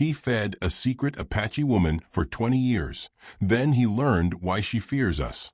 He fed a secret Apache woman for 20 years. Then he learned why she fears us.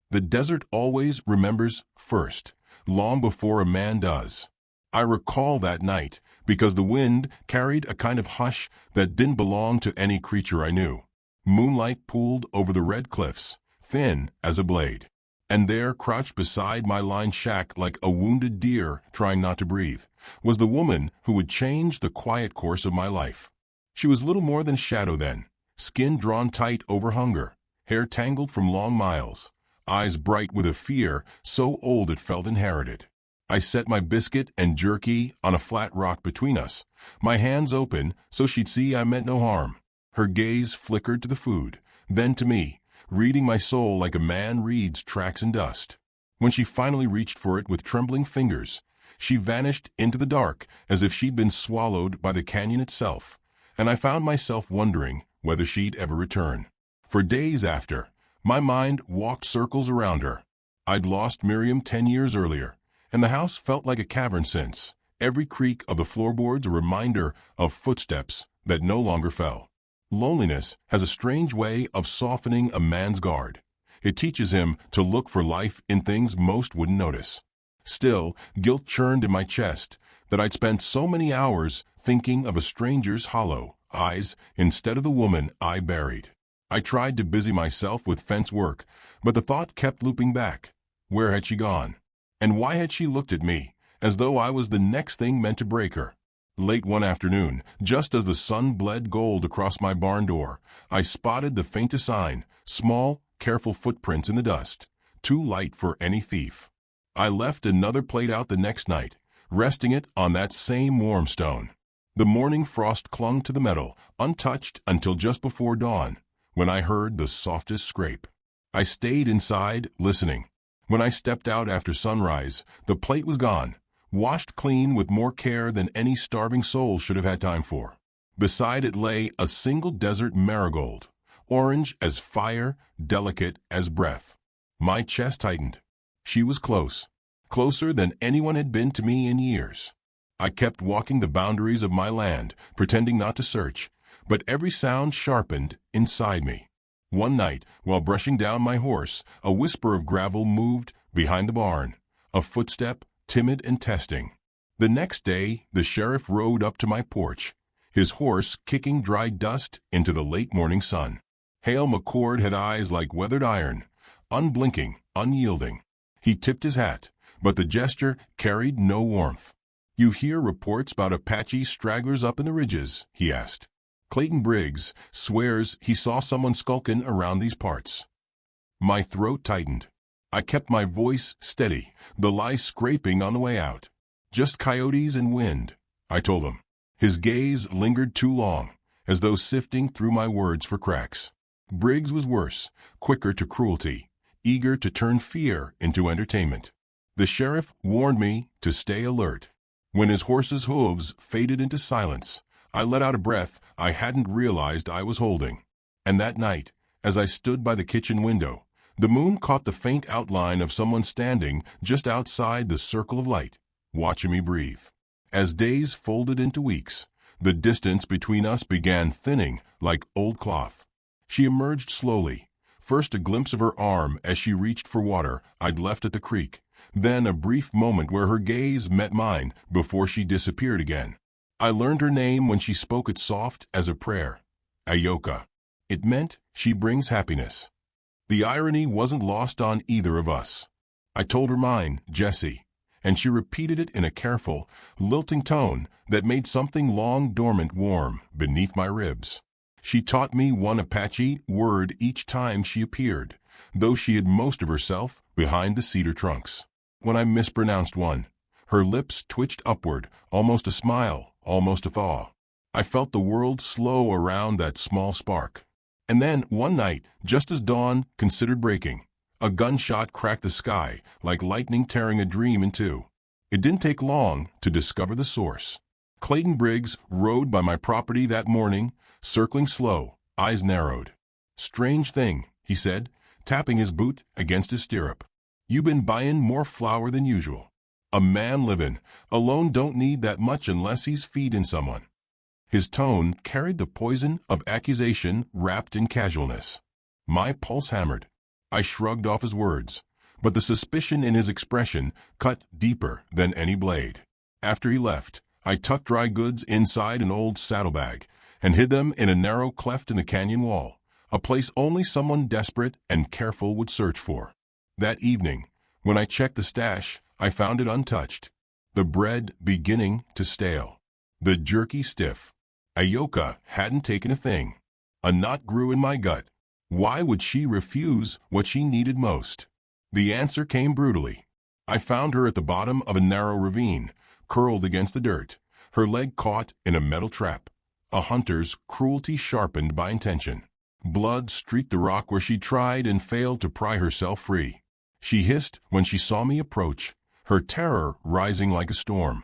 The desert always remembers first, long before a man does. I recall that night because the wind carried a kind of hush that didn't belong to any creature I knew. Moonlight pooled over the red cliffs, thin as a blade. And there, crouched beside my lined shack like a wounded deer trying not to breathe, was the woman who would change the quiet course of my life. She was little more than a shadow then, skin drawn tight over hunger, hair tangled from long miles, eyes bright with a fear so old it felt inherited. I set my biscuit and jerky on a flat rock between us, my hands open so she'd see I meant no harm. Her gaze flickered to the food, then to me, reading my soul like a man reads tracks in dust. When she finally reached for it with trembling fingers, she vanished into the dark as if she'd been swallowed by the canyon itself, and I found myself wondering whether she'd ever return. For days after, my mind walked circles around her. I'd lost Miriam 10 years earlier, and the house felt like a cavern since, every creak of the floorboards a reminder of footsteps that no longer fell. Loneliness has a strange way of softening a man's guard. It teaches him to look for life in things most wouldn't notice. Still, guilt churned in my chest that I'd spent so many hours thinking of a stranger's hollow eyes instead of the woman I buried. I tried to busy myself with fence work, but the thought kept looping back. Where had she gone? And why had she looked at me, as though I was the next thing meant to break her? Late one afternoon, just as the sun bled gold across my barn door, I spotted the faintest sign, small, careful footprints in the dust, too light for any thief. I left another plate out the next night, resting it on that same warm stone. The morning frost clung to the metal, untouched until just before dawn, when I heard the softest scrape. I stayed inside, listening. When I stepped out after sunrise, the plate was gone, washed clean with more care than any starving soul should have had time for. Beside it lay a single desert marigold, orange as fire, delicate as breath. My chest tightened. She was close, closer than anyone had been to me in years. I kept walking the boundaries of my land, pretending not to search, but every sound sharpened inside me. One night, while brushing down my horse, a whisper of gravel moved behind the barn, a footstep, timid and testing. The next day, the sheriff rode up to my porch, his horse kicking dry dust into the late morning sun. Hale McCord had eyes like weathered iron, unblinking, unyielding. He tipped his hat, but the gesture carried no warmth. "You hear reports about Apache stragglers up in the ridges?" he asked. "Clayton Briggs swears he saw someone skulking around these parts." My throat tightened. I kept my voice steady, the lie scraping on the way out. "Just coyotes and wind," I told him. His gaze lingered too long, as though sifting through my words for cracks. Briggs was worse, quicker to cruelty, eager to turn fear into entertainment. The sheriff warned me to stay alert. When his horse's hooves faded into silence, I let out a breath I hadn't realized I was holding. And that night, as I stood by the kitchen window, the moon caught the faint outline of someone standing just outside the circle of light, watching me breathe. As days folded into weeks, the distance between us began thinning like old cloth. She emerged slowly, first a glimpse of her arm as she reached for water I'd left at the creek, then a brief moment where her gaze met mine before she disappeared again. I learned her name when she spoke it soft as a prayer, Ayoka. It meant she brings happiness. The irony wasn't lost on either of us. I told her mine, Jessie, and she repeated it in a careful, lilting tone that made something long dormant warm beneath my ribs. She taught me one Apache word each time she appeared, though she hid most of herself behind the cedar trunks. When I mispronounced one, her lips twitched upward, almost a smile, almost a thaw. I felt the world slow around that small spark. And then, one night, just as dawn considered breaking, a gunshot cracked the sky like lightning tearing a dream in two. It didn't take long to discover the source. Clayton Briggs rode by my property that morning, circling slow, eyes narrowed. "Strange thing," he said, tapping his boot against his stirrup. "You been buyin' more flour than usual. A man livin' alone don't need that much unless he's feedin' someone." His tone carried the poison of accusation wrapped in casualness. My pulse hammered. I shrugged off his words, but the suspicion in his expression cut deeper than any blade. After he left, I tucked dry goods inside an old saddlebag and hid them in a narrow cleft in the canyon wall, a place only someone desperate and careful would search for. That evening, when I checked the stash, I found it untouched, the bread beginning to stale, the jerky stiff. Ayoka hadn't taken a thing. A knot grew in my gut. Why would she refuse what she needed most? The answer came brutally. I found her at the bottom of a narrow ravine, curled against the dirt, her leg caught in a metal trap, a hunter's cruelty sharpened by intention. Blood streaked the rock where she tried and failed to pry herself free. She hissed when she saw me approach, her terror rising like a storm.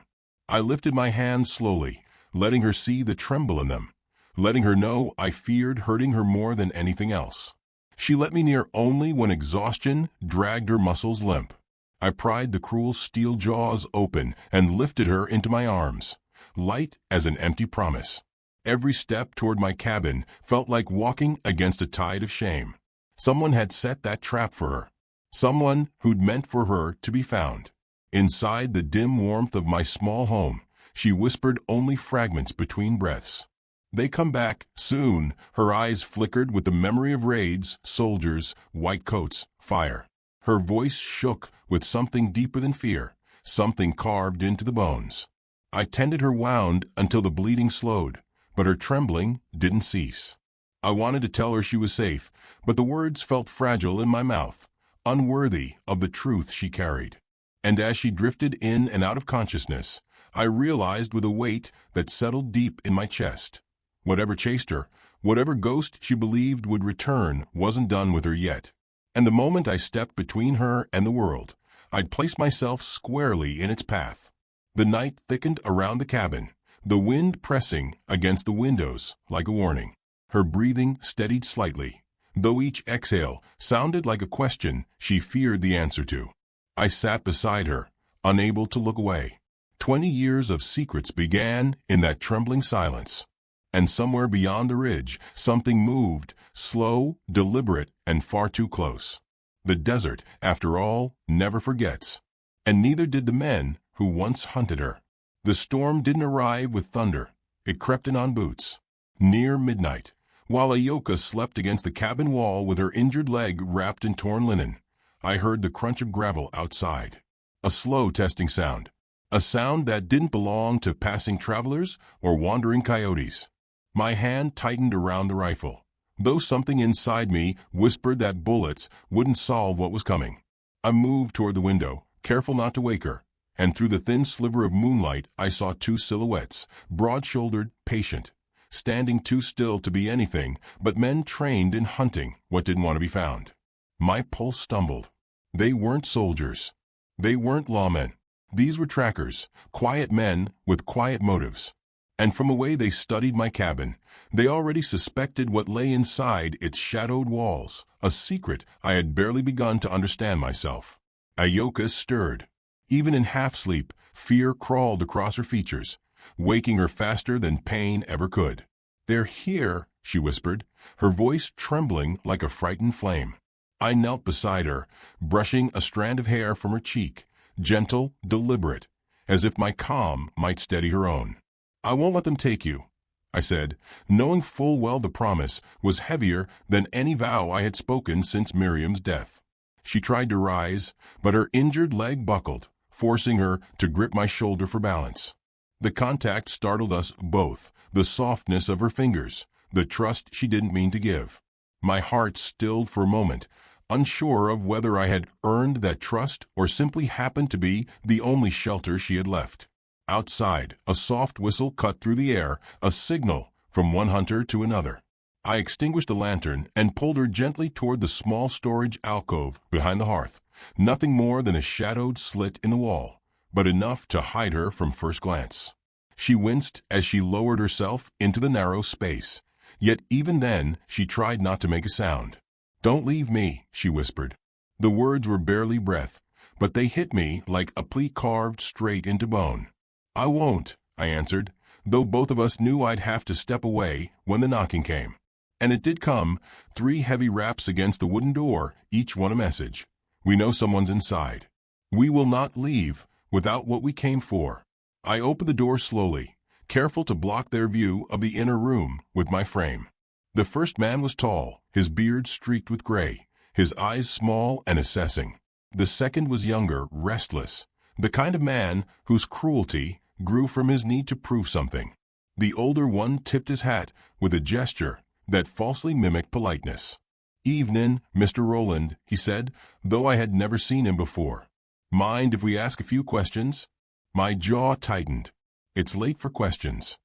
I lifted my hands slowly, letting her see the tremble in them, letting her know I feared hurting her more than anything else. She let me near only when exhaustion dragged her muscles limp. I pried the cruel steel jaws open and lifted her into my arms, light as an empty promise. Every step toward my cabin felt like walking against a tide of shame. Someone had set that trap for her. Someone who'd meant for her to be found. Inside the dim warmth of my small home, she whispered only fragments between breaths. "They come back soon." Her eyes flickered with the memory of raids, soldiers, white coats, fire. Her voice shook with something deeper than fear, something carved into the bones. I tended her wound until the bleeding slowed, but her trembling didn't cease. I wanted to tell her she was safe, but the words felt fragile in my mouth, unworthy of the truth she carried. And as she drifted in and out of consciousness, I realized with a weight that settled deep in my chest. Whatever chased her, whatever ghost she believed would return, wasn't done with her yet. And the moment I stepped between her and the world, I'd placed myself squarely in its path. The night thickened around the cabin, the wind pressing against the windows like a warning. Her breathing steadied slightly, though each exhale sounded like a question she feared the answer to. I sat beside her, unable to look away. 20 years of secrets began in that trembling silence. And somewhere beyond the ridge, something moved, slow, deliberate, and far too close. The desert, after all, never forgets. And neither did the men who once hunted her. The storm didn't arrive with thunder. It crept in on boots. Near midnight, while Ayoka slept against the cabin wall with her injured leg wrapped in torn linen, I heard the crunch of gravel outside. A slow testing sound. A sound that didn't belong to passing travelers or wandering coyotes. My hand tightened around the rifle, though something inside me whispered that bullets wouldn't solve what was coming. I moved toward the window, careful not to wake her, and through the thin sliver of moonlight I saw two silhouettes, broad-shouldered, patient, standing too still to be anything but men trained in hunting what didn't want to be found. My pulse stumbled. They weren't soldiers. They weren't lawmen. These were trackers, quiet men with quiet motives. And from the way they studied my cabin, they already suspected what lay inside its shadowed walls, a secret I had barely begun to understand myself. Ayoka stirred. Even in half-sleep, fear crawled across her features, waking her faster than pain ever could. "They're here," she whispered, her voice trembling like a frightened flame. I knelt beside her, brushing a strand of hair from her cheek, gentle, deliberate, as if my calm might steady her own. "I won't let them take you," I said, knowing full well the promise was heavier than any vow I had spoken since Miriam's death. She tried to rise, but her injured leg buckled, forcing her to grip my shoulder for balance. The contact startled us both, the softness of her fingers, the trust she didn't mean to give. My heart stilled for a moment, unsure of whether I had earned that trust or simply happened to be the only shelter she had left. Outside, a soft whistle cut through the air, a signal from one hunter to another. I extinguished the lantern and pulled her gently toward the small storage alcove behind the hearth, nothing more than a shadowed slit in the wall, but enough to hide her from first glance. She winced as she lowered herself into the narrow space, yet even then she tried not to make a sound. "Don't leave me," she whispered. The words were barely breath, but they hit me like a plea carved straight into bone. "I won't," I answered, though both of us knew I'd have to step away when the knocking came. And it did come, 3 heavy raps against the wooden door, each one a message. We know someone's inside. We will not leave without what we came for. I opened the door slowly, careful to block their view of the inner room with my frame. The first man was tall, his beard streaked with gray, his eyes small and assessing. The second was younger, restless, the kind of man whose cruelty grew from his need to prove something. The older one tipped his hat with a gesture that falsely mimicked politeness. "Evenin', Mr. Roland," he said, though I had never seen him before. "Mind if we ask a few questions?" My jaw tightened. It's late for questions.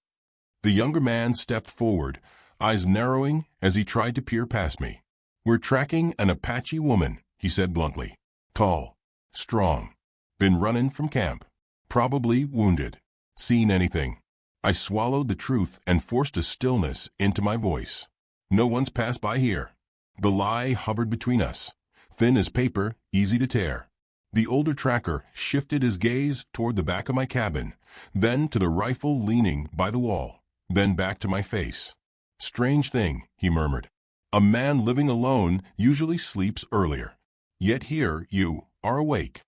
The younger man stepped forward, eyes narrowing as he tried to peer past me. "We're tracking an Apache woman," he said bluntly. "Tall, strong, been running from camp, probably wounded. Seen anything?" I swallowed the truth and forced a stillness into my voice. "No one's passed by here." The lie hovered between us, thin as paper, easy to tear. The older tracker shifted his gaze toward the back of my cabin, then to the rifle leaning by the wall, then back to my face. "Strange thing," he murmured. "A man living alone usually sleeps earlier. Yet here you are awake."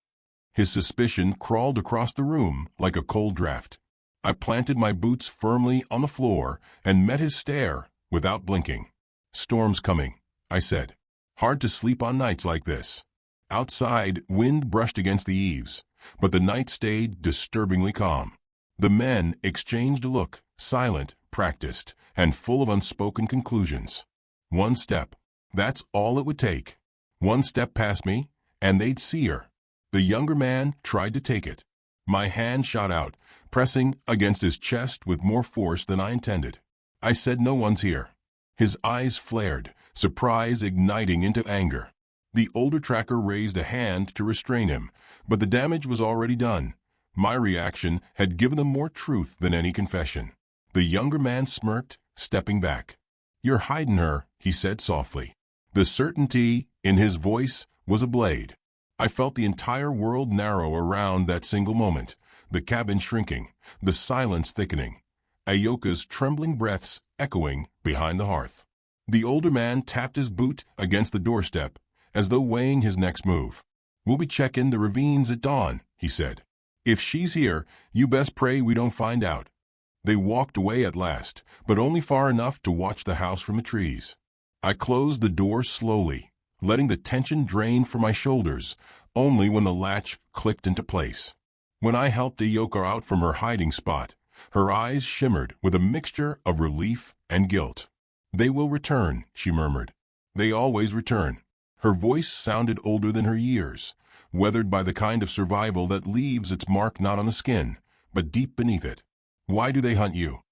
His suspicion crawled across the room like a cold draft. I planted my boots firmly on the floor and met his stare without blinking. "Storm's coming," I said. "Hard to sleep on nights like this." Outside, wind brushed against the eaves, but the night stayed disturbingly calm. The men exchanged a look, silent, practiced, and full of unspoken conclusions. One step. That's all it would take. One step past me, and they'd see her. The younger man tried to take it. My hand shot out, pressing against his chest with more force than I intended. I said, "No one's here." His eyes flared, surprise igniting into anger. The older tracker raised a hand to restrain him, but the damage was already done. My reaction had given them more truth than any confession. The younger man smirked, stepping back. "You're hiding her," he said softly. The certainty in his voice was a blade. I felt the entire world narrow around that single moment, the cabin shrinking, the silence thickening, Ayoka's trembling breaths echoing behind the hearth. The older man tapped his boot against the doorstep, as though weighing his next move. "We'll be checking the ravines at dawn," he said. "If she's here, you best pray we don't find out." They walked away at last, but only far enough to watch the house from the trees. I closed the door slowly, letting the tension drain from my shoulders, only when the latch clicked into place. When I helped Ayoka out from her hiding spot, her eyes shimmered with a mixture of relief and guilt. "They will return," she murmured. "They always return." Her voice sounded older than her years, weathered by the kind of survival that leaves its mark not on the skin, but deep beneath it. "Why do they hunt you?"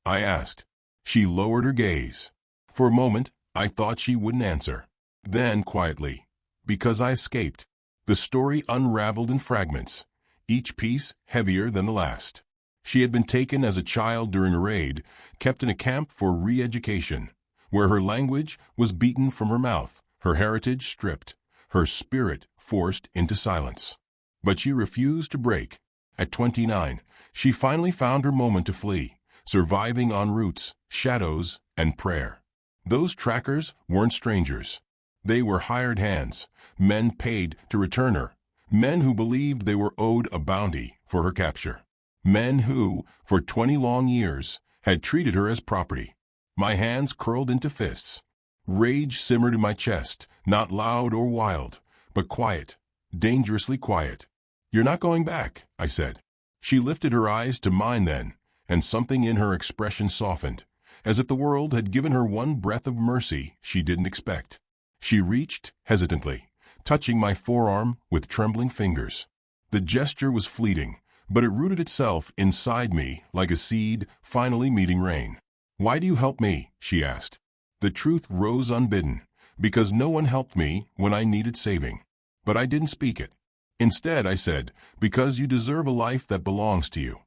I asked. She lowered her gaze. For a moment, I thought she wouldn't answer. Then, quietly, "Because I escaped." The story unraveled in fragments, each piece heavier than the last. She had been taken as a child during a raid, kept in a camp for re-education, where her language was beaten from her mouth, her heritage stripped, her spirit forced into silence. But she refused to break. At 29, she finally found her moment to flee, surviving on roots, shadows, and prayer. Those trackers weren't strangers. They were hired hands, men paid to return her, men who believed they were owed a bounty for her capture, men who, for 20 long years, had treated her as property. My hands curled into fists. Rage simmered in my chest, not loud or wild, but quiet, dangerously quiet. "You're not going back," I said. She lifted her eyes to mine then, and something in her expression softened, as if the world had given her one breath of mercy she didn't expect. She reached, hesitantly, touching my forearm with trembling fingers. The gesture was fleeting, but it rooted itself inside me like a seed finally meeting rain. "Why do you help me?" she asked. The truth rose unbidden, because no one helped me when I needed saving. But I didn't speak it. Instead, I said, "Because you deserve a life that belongs to you."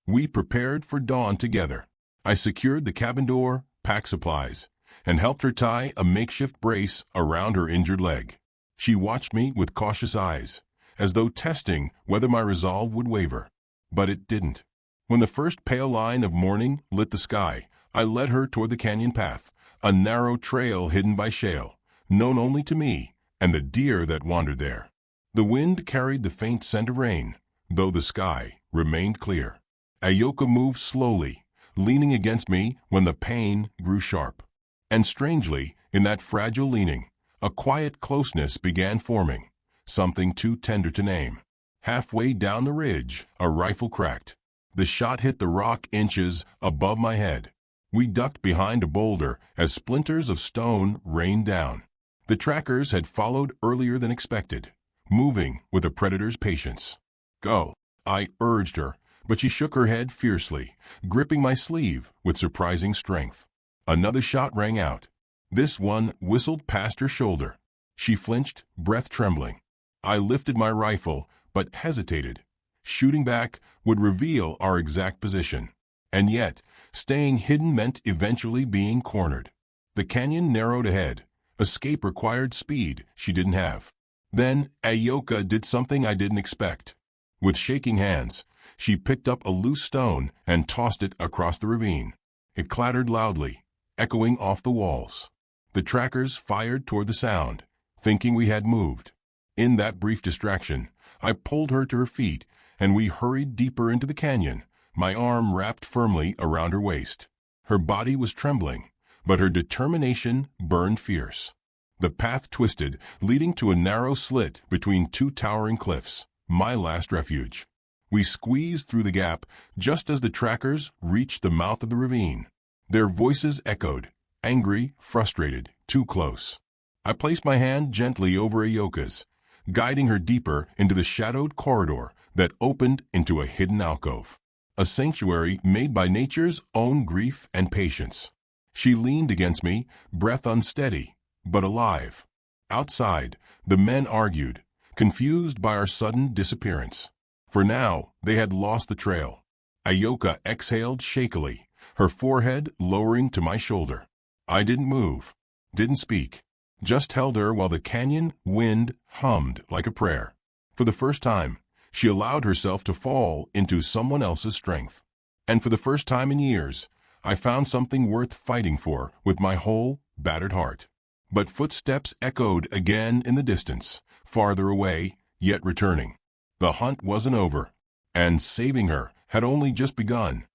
We prepared for dawn together. I secured the cabin door, packed supplies, and helped her tie a makeshift brace around her injured leg. She watched me with cautious eyes, as though testing whether my resolve would waver. But it didn't. When the first pale line of morning lit the sky, I led her toward the canyon path, a narrow trail hidden by shale, known only to me and the deer that wandered there. The wind carried the faint scent of rain, though the sky remained clear. Ayoka moved slowly, leaning against me when the pain grew sharp. And strangely, in that fragile leaning, a quiet closeness began forming, something too tender to name. Halfway down the ridge, a rifle cracked. The shot hit the rock inches above my head. We ducked behind a boulder as splinters of stone rained down. The trackers had followed earlier than expected, moving with a predator's patience. "Go," I urged her, but she shook her head fiercely, gripping my sleeve with surprising strength. Another shot rang out. This one whistled past her shoulder. She flinched, breath trembling. I lifted my rifle, but hesitated. Shooting back would reveal our exact position. And yet, staying hidden meant eventually being cornered. The canyon narrowed ahead. Escape required speed she didn't have. Then Ayoka did something I didn't expect. With shaking hands, she picked up a loose stone and tossed it across the ravine. It clattered loudly, echoing off the walls. The trackers fired toward the sound, thinking we had moved. In that brief distraction, I pulled her to her feet, and we hurried deeper into the canyon, my arm wrapped firmly around her waist. Her body was trembling, but her determination burned fierce. The path twisted, leading to a narrow slit between two towering cliffs, my last refuge. We squeezed through the gap just as the trackers reached the mouth of the ravine. Their voices echoed, angry, frustrated, too close. I placed my hand gently over Ayoka's, guiding her deeper into the shadowed corridor that opened into a hidden alcove, a sanctuary made by nature's own grief and patience. She leaned against me, breath unsteady, but alive. Outside, the men argued, confused by our sudden disappearance. For now, they had lost the trail. Ayoka exhaled shakily, her forehead lowering to my shoulder. I didn't move, didn't speak, just held her while the canyon wind hummed like a prayer. For the first time, she allowed herself to fall into someone else's strength. And for the first time in years, I found something worth fighting for with my whole, battered heart. But footsteps echoed again in the distance, farther away, yet returning. The hunt wasn't over, and saving her had only just begun.